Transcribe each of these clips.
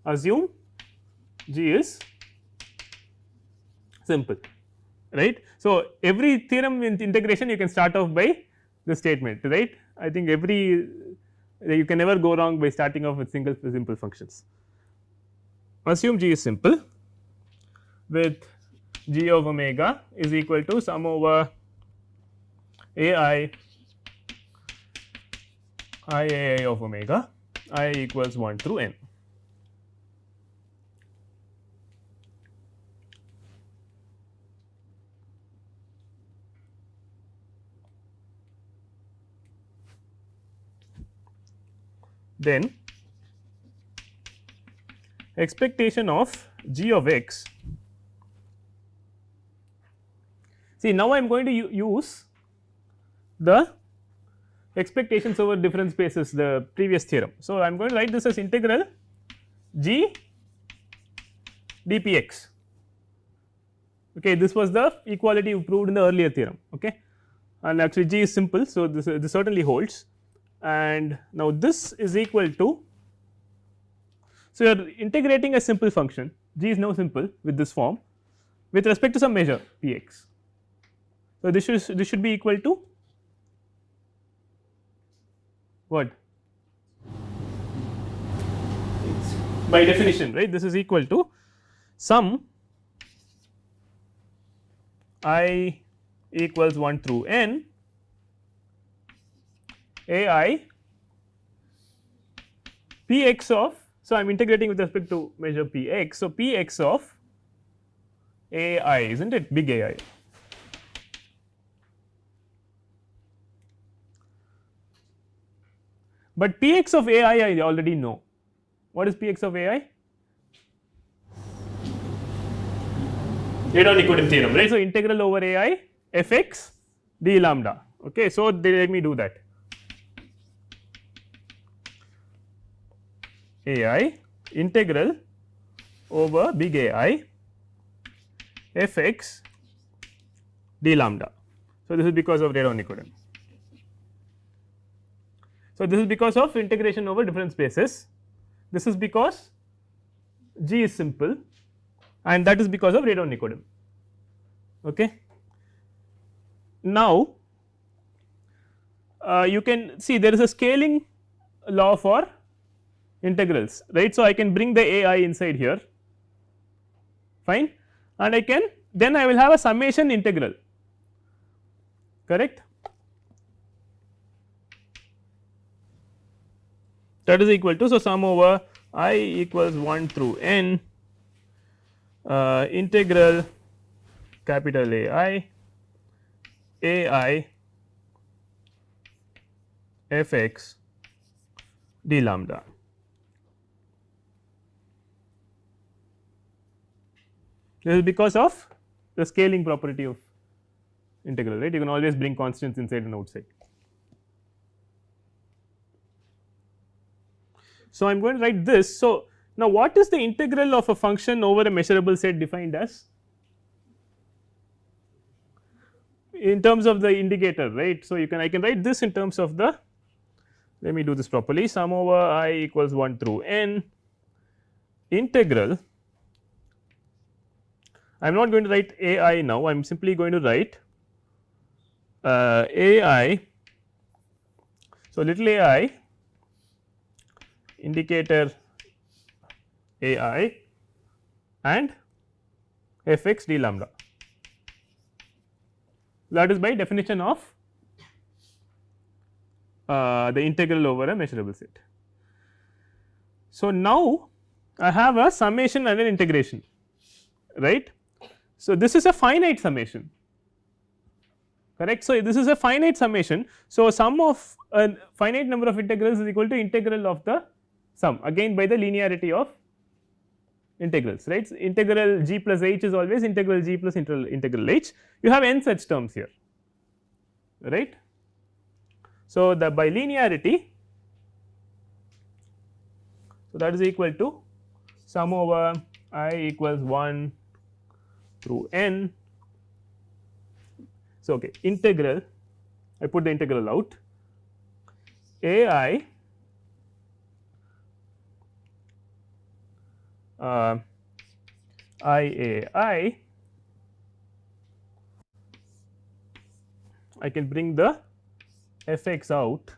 assume G is simple, right. So, every theorem in integration you can start off by this statement, right. I think every you can never go wrong by starting off with simple functions. Assume G is simple with G of omega is equal to sum over ai I of omega I equals 1 through n. Then expectation of g of x. See, now I am going to use the expectations over different spaces, the previous theorem. So, I am going to write this as integral g dpx. Okay, this was the equality you proved in the earlier theorem. Okay, and actually g is simple. So, this certainly holds, and now this is equal to. So, you are integrating a simple function, g is now simple with this form with respect to some measure p x. So, this should be equal to what? By definition, right, this is equal to sum I equals 1 through n ai p x of. So, I am integrating with respect to measure p x. So, p x of a I, is not it, big A I. But p x of A I already know. What is p x of A I? Radon-Nikodym theorem, right. So, integral over A I f x d lambda. Okay. So, let me do that. A I integral over big A I f x d lambda. So, this is because of Radon-Nikodym. So, this is because of integration over different spaces, this is because G is simple, and that is because of Radon-Nikodym. Okay. Now, you can see there is a scaling law for integrals, right. So, I can bring the A I inside here, fine, and I can then I will have a summation integral, correct. That is equal to, so sum over I equals 1 through n integral capital A I f x d lambda. This is because of the scaling property of integral, right. You can always bring constants inside and outside. So, I am going to write this. So, now what is the integral of a function over a measurable set defined as? In terms of the indicator, right. So, I can write this in terms of the, let me do this properly, sum over I equals 1 through n integral. I am not going to write A I now, I am simply going to write A I. So, little a I indicator A I and f x d lambda, that is by definition of the integral over a measurable set. So, now I have a summation and an integration, right. So, this is a finite summation, correct. So, this is a finite summation. So, sum of a finite number of integrals is equal to integral of the sum, again by the linearity of integrals, right. So, integral g plus h is always integral g plus integral h, you have n such terms here, right. So, the by linearity, so that is equal to sum over I equals 1 through n. So, okay, integral, I put the integral out, A I uh, IAI, I can bring the fx out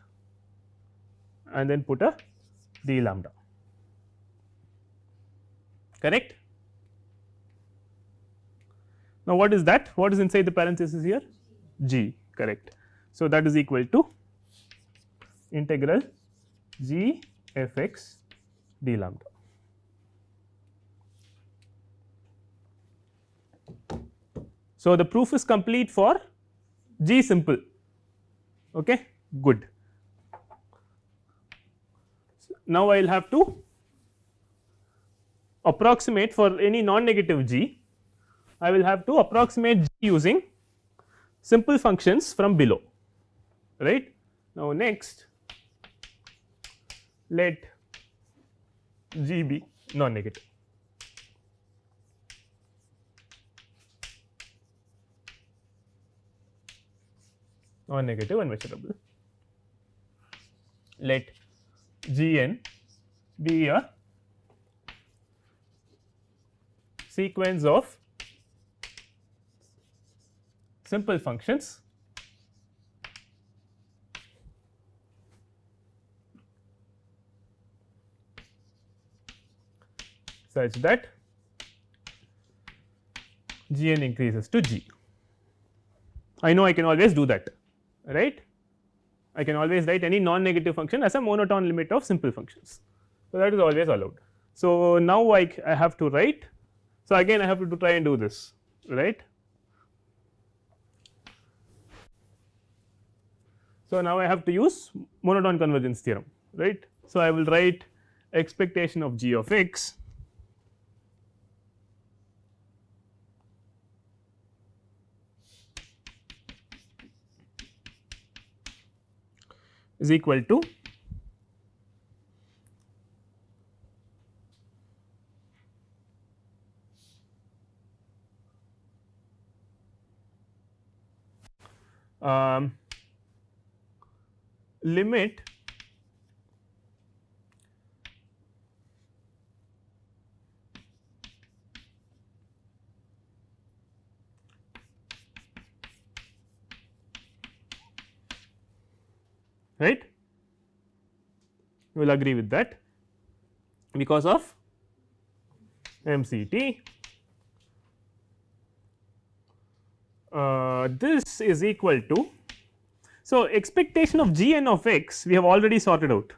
and then put a d lambda, correct. Now, what is that? What is inside the parenthesis here? G, correct. So, that is equal to integral g f x d lambda. So, the proof is complete for G simple, okay, good. So, now, I will have to approximate for any non-negative G, I will have to approximate G using simple functions from below, right. Now, next let G be non-negative. Non-negative and measurable. Let Gn be a sequence of simple functions such that Gn increases to G. I know I can always do that, right. I can always write any non-negative function as a monotone limit of simple functions. So, that is always allowed. So, now I have to write. So, again I have to try and do this, right. So, now I have to use monotone convergence theorem, right. So, I will write expectation of g of x is equal to limit right, you will agree with that because of MCT. This is equal to, so expectation of Gn of x we have already sorted out.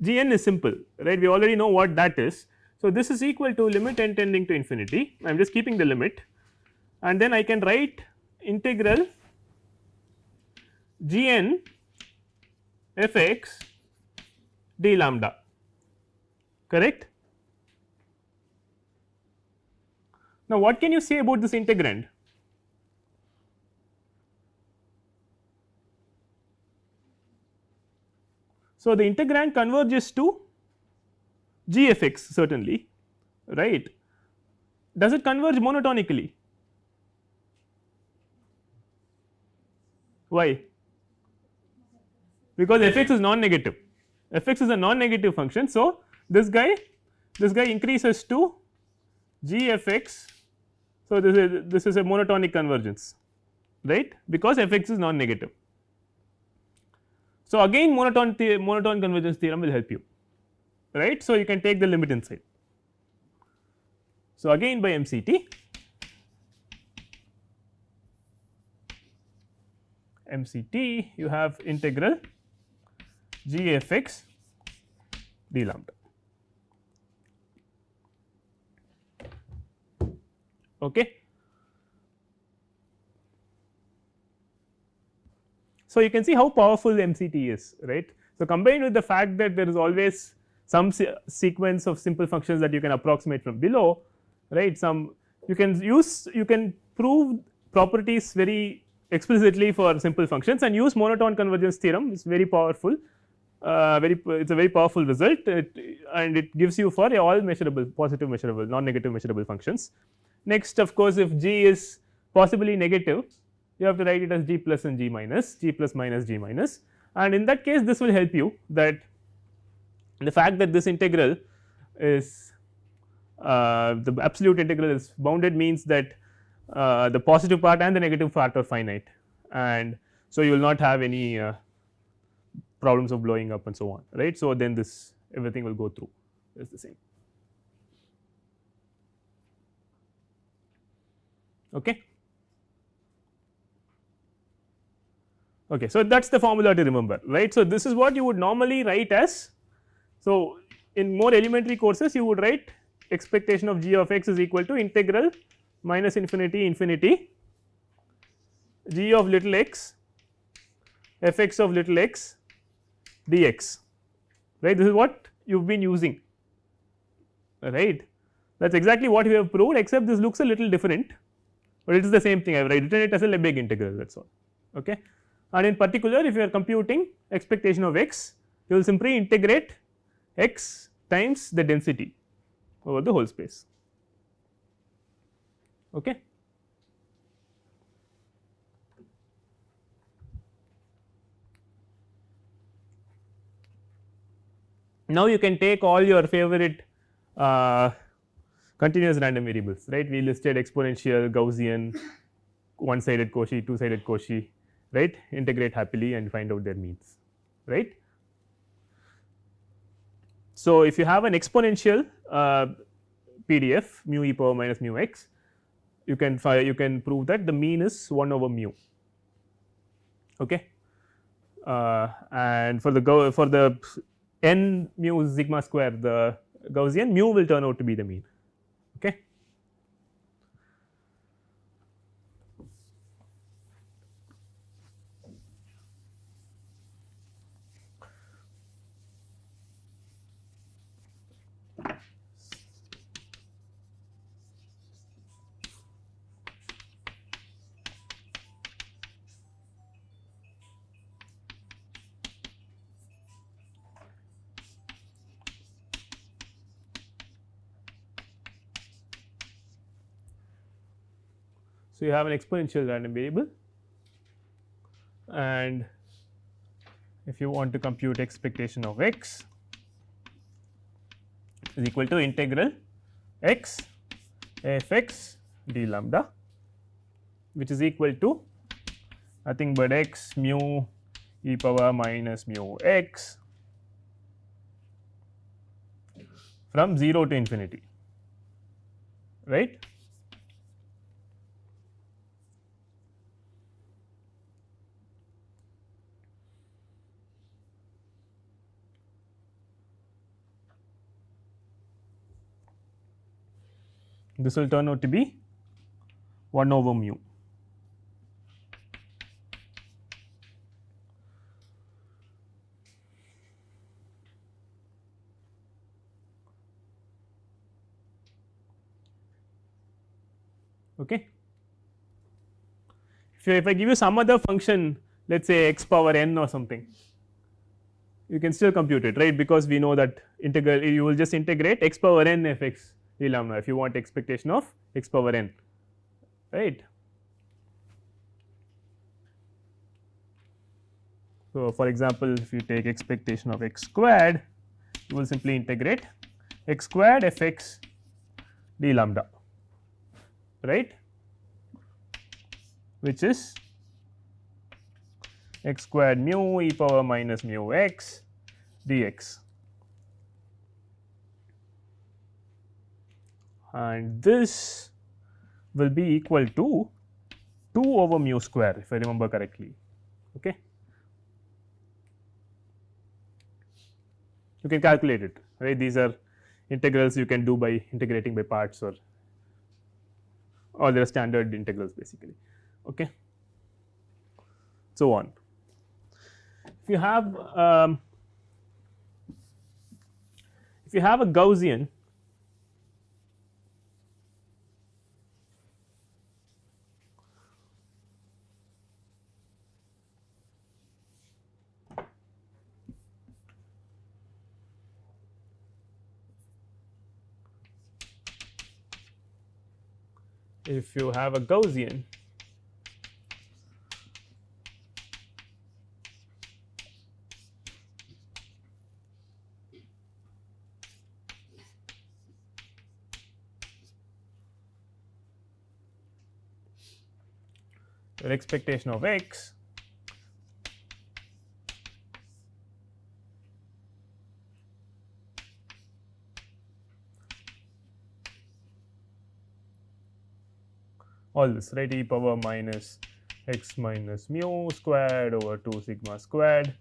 Gn is simple, right, we already know what that is. So, this is equal to limit n tending to infinity, I am just keeping the limit, and then I can write integral Gn f x d lambda, correct. Now, what can you say about this integrand? So, the integrand converges to g f x certainly, right. Does it converge monotonically? Why? Because f x is non-negative, f x is a non-negative function. So, this guy increases to g f x. So, this is a monotonic convergence, right, because f x is non-negative. So, again monotone convergence theorem will help you, right. So, you can take the limit inside. So, again by MCT, you have integral g f x d lambda, okay. So, you can see how powerful MCT is, right. So, combined with the fact that there is always some sequence of simple functions that you can approximate from below, right, you can prove properties very explicitly for simple functions and use monotone convergence theorem. It is very powerful, it is a very powerful result, and it gives you for all measurable, positive measurable, non-negative measurable functions. Next, of course, if g is possibly negative, you have to write it as g plus and g minus, g plus minus g minus, and in that case this will help you that the fact that this integral is the absolute integral is bounded means that the positive part and the negative part are finite, and so you will not have any problems of blowing up and so on, right. So, then this everything will go through is the same. Okay. Okay, so that is the formula to remember, right. So, this is what you would normally write as. So, in more elementary courses you would write expectation of g of x is equal to integral minus infinity infinity g of little x f x of little x dx, right. This is what you have been using, right. That is exactly what we have proved, except this looks a little different, but it is the same thing. I have written it as a Lebesgue integral, that is all. Okay. And in particular, if you are computing expectation of x, you will simply integrate x times the density over the whole space. Okay. Now, you can take all your favorite continuous random variables, right. We listed exponential, Gaussian, one sided Cauchy, two sided Cauchy, right, integrate happily and find out their means, right. So, if you have an exponential PDF mu e power minus mu x, you can prove that the mean is 1 over mu. Okay. And for the n mu sigma square, the Gaussian, mu will turn out to be the mean. Okay. So, you have an exponential random variable, and if you want to compute expectation of x is equal to integral x f x d lambda, which is equal to nothing but x mu e power minus mu x from 0 to infinity, right. This will turn out to be 1 over mu. Okay. If I give you some other function, let us say x power n or something, you can still compute it, right, because we know that integral, you will just integrate x power n f x d lambda if you want expectation of x power n, right. So, for example, if you take expectation of x squared, you will simply integrate x squared f x d lambda, right, which is x squared mu e power minus mu x dx, and this will be equal to 2 over mu square, if I remember correctly. Okay. You can calculate it, right. These are integrals you can do by integrating by parts, or there are standard integrals basically. Okay. So on. If you have a Gaussian, your expectation of x all this, right, e power minus x minus mu squared over 2 sigma squared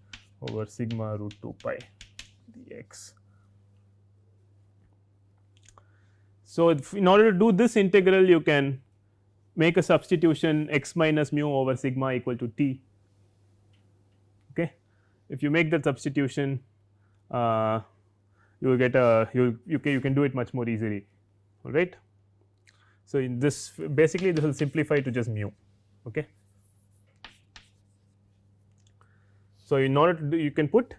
over sigma root 2 pi dx. So, in order to do this integral, you can make a substitution x minus mu over sigma equal to t. Okay. If you make that substitution, you will get a you can do it much more easily, all right. So, in this basically this will simplify to just mu. Okay. So, in order to do you can put,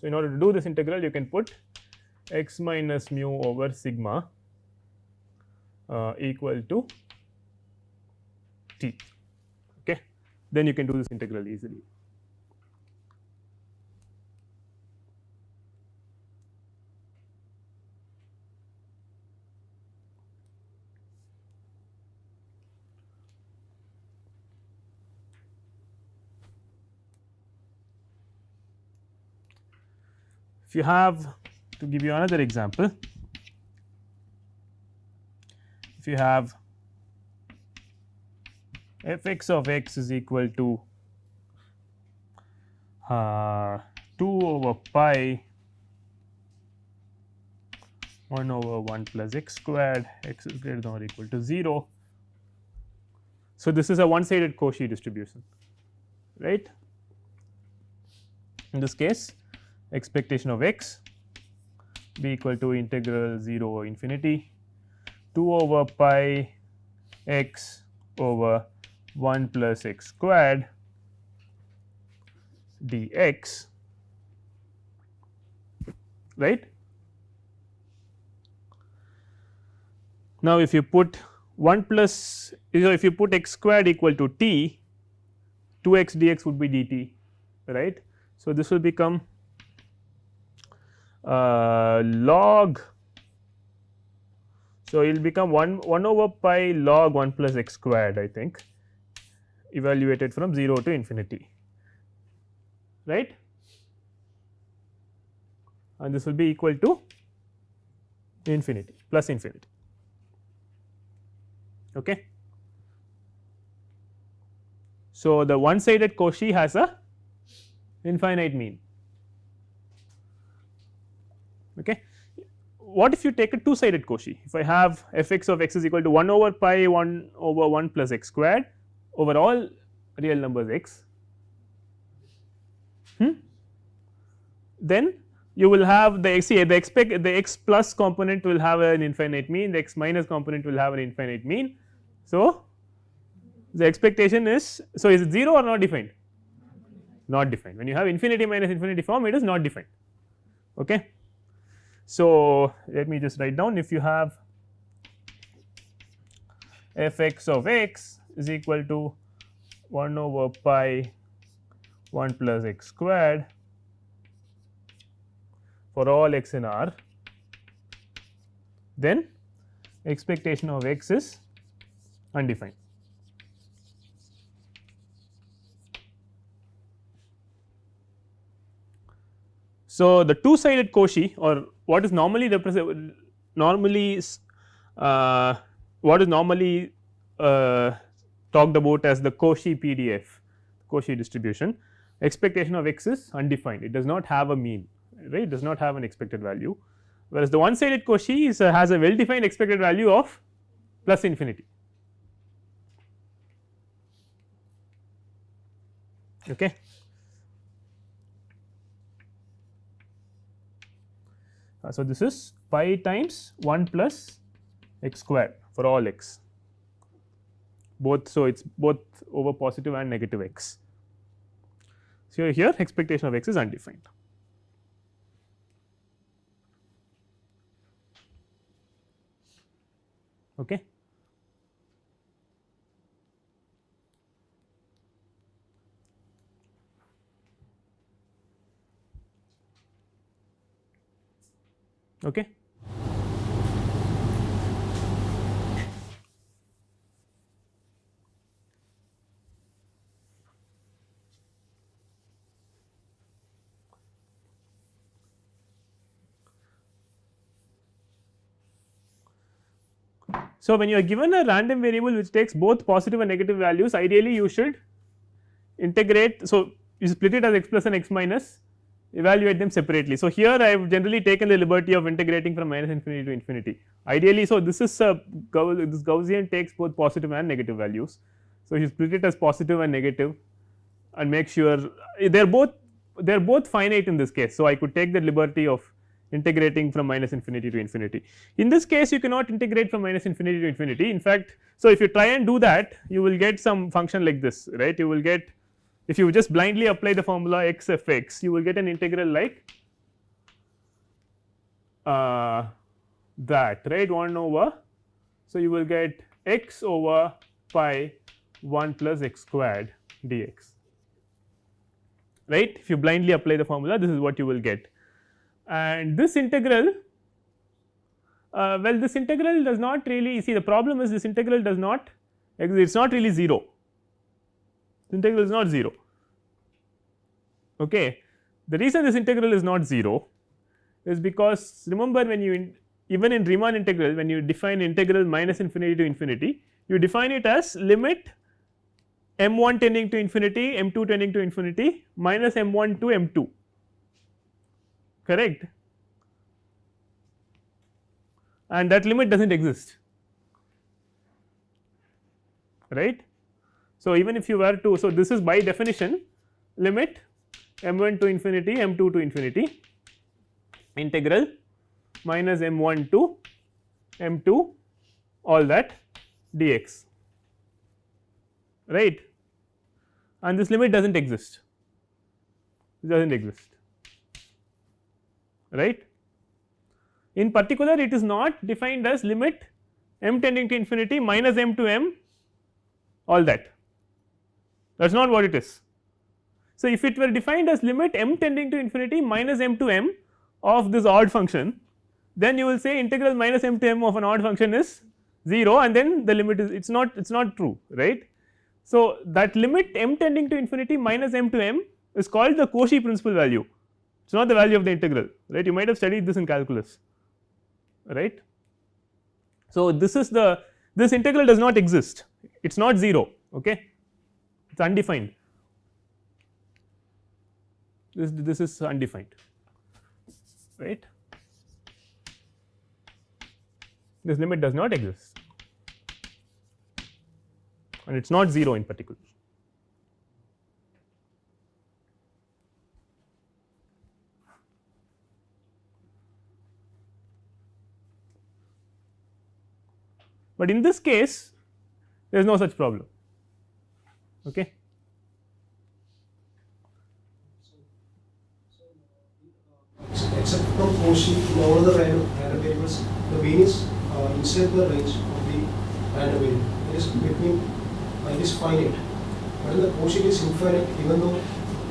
so in order to do this integral you can put x minus mu over sigma equal to t. Okay. Then you can do this integral easily. If you have, to give you another example, if you have f x of x is equal to 2 over pi 1 over 1 plus x squared, x is greater than or equal to 0. So, this is a one sided Cauchy distribution, right. In this case, expectation of x be equal to integral 0 infinity 2 over pi x over 1 plus x squared dx, right. Now, if you put 1 plus, if you put x squared equal to t, 2x dx would be dt, right. So, this will become log, so it will become 1 over pi log 1 plus x squared, I think, evaluated from 0 to infinity, right, and this will be equal to infinity plus infinity. Okay. So, the one sided Cauchy has a infinite mean. Okay. What if you take a two sided Cauchy? If I have f x of x is equal to 1 over pi 1 over 1 plus x squared over all real numbers x, then you will have the the x plus component will have an infinite mean, the x minus component will have an infinite mean. So, the expectation is, so is it 0 or not defined? Not defined. When you have infinity minus infinity form, it is not defined. Okay. So, let me just write down, if you have f x of x is equal to 1 over pi 1 plus x squared for all x in R, then expectation of x is undefined. So, the two sided Cauchy, or what is normally represented what is normally talked about as the Cauchy PDF, Cauchy distribution, expectation of x is undefined, it does not have a mean, right, it does not have an expected value, whereas the one sided Cauchy is has a well defined expected value of plus infinity. Okay. So, this is pi times 1 plus x squared for all x both. So, it is both over positive and negative x. So, here expectation of x is undefined. Okay. Okay. So, when you are given a random variable which takes both positive and negative values, ideally you should integrate. So, you split it as x plus and x minus, evaluate them separately. So, here I have generally taken the liberty of integrating from minus infinity to infinity ideally. So, this is this Gaussian takes both positive and negative values. So, you split it as positive and negative and make sure they are both finite in this case. So, I could take the liberty of integrating from minus infinity to infinity. In this case you cannot integrate from minus infinity to infinity. In fact, so if you try and do that, you will get some function like this, right. You will get, if you just blindly apply the formula x f x, you will get an integral like that, right, 1 over. So, you will get x over pi 1 plus x squared dx, right. If you blindly apply the formula, this is what you will get. And this integral, well, this integral does not really, see, the problem is this integral does not, it is not really 0, the integral is not 0. Okay. The reason this integral is not 0 is because, remember, when you even in Riemann integral, when you define integral minus infinity to infinity, you define it as limit m1 tending to infinity, m2 tending to infinity, minus m1 to m2, correct, and that limit does not exist, right. So, even if you were to, so this is by definition limit m1 to infinity, m2 to infinity, integral minus m1 to m2 all that dx, right, and this limit does not exist, right. In particular, it is not defined as limit m tending to infinity minus m to m all that is not what it is. So, if it were defined as limit m tending to infinity minus m to m of this odd function, then you will say integral minus m to m of an odd function is 0, and then the limit is, it is not true, right. So, that limit m tending to infinity minus m to m is called the Cauchy principal value, it is not the value of the integral, right. You might have studied this in calculus, right. So, this is the, this integral does not exist, it is not 0, okay, it is undefined, this is undefined, right, this limit does not exist and it is not 0 in particular. But in this case there is no such problem, okay. Except from Cauchy, in all the random variables, the mean is inside the range of the random variable. It is between, it is finite. But in the Cauchy it is infinite, even though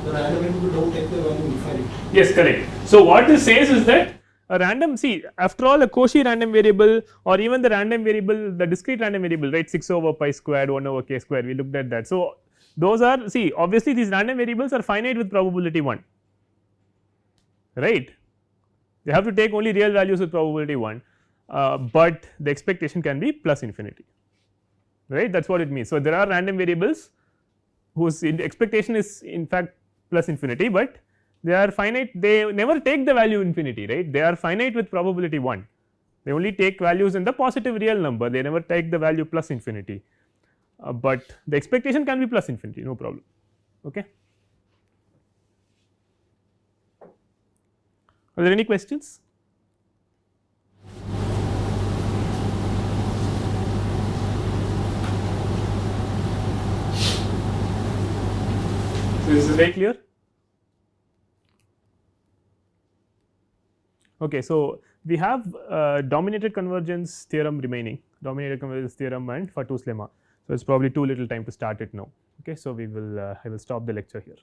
the random variable don't take the value infinite. Yes, correct. So, what this says is that a random, see, after all, a Cauchy random variable or even the random variable, the discrete random variable, right, 6 over pi squared, 1 over k squared, we looked at that. So, those are, see, obviously these random variables are finite with probability 1, right. They have to take only real values with probability 1, but the expectation can be plus infinity, right, that is what it means. So, there are random variables whose expectation is in fact plus infinity, but they are finite, they never take the value infinity, right, they are finite with probability 1, they only take values in the positive real number, they never take the value plus infinity, but the expectation can be plus infinity, no problem, okay. Are there any questions? So, is this very clear? Okay, so we have dominated convergence theorem remaining, dominated convergence theorem and Fatou's lemma. So, it is probably too little time to start it now. Okay, so we will I will stop the lecture here.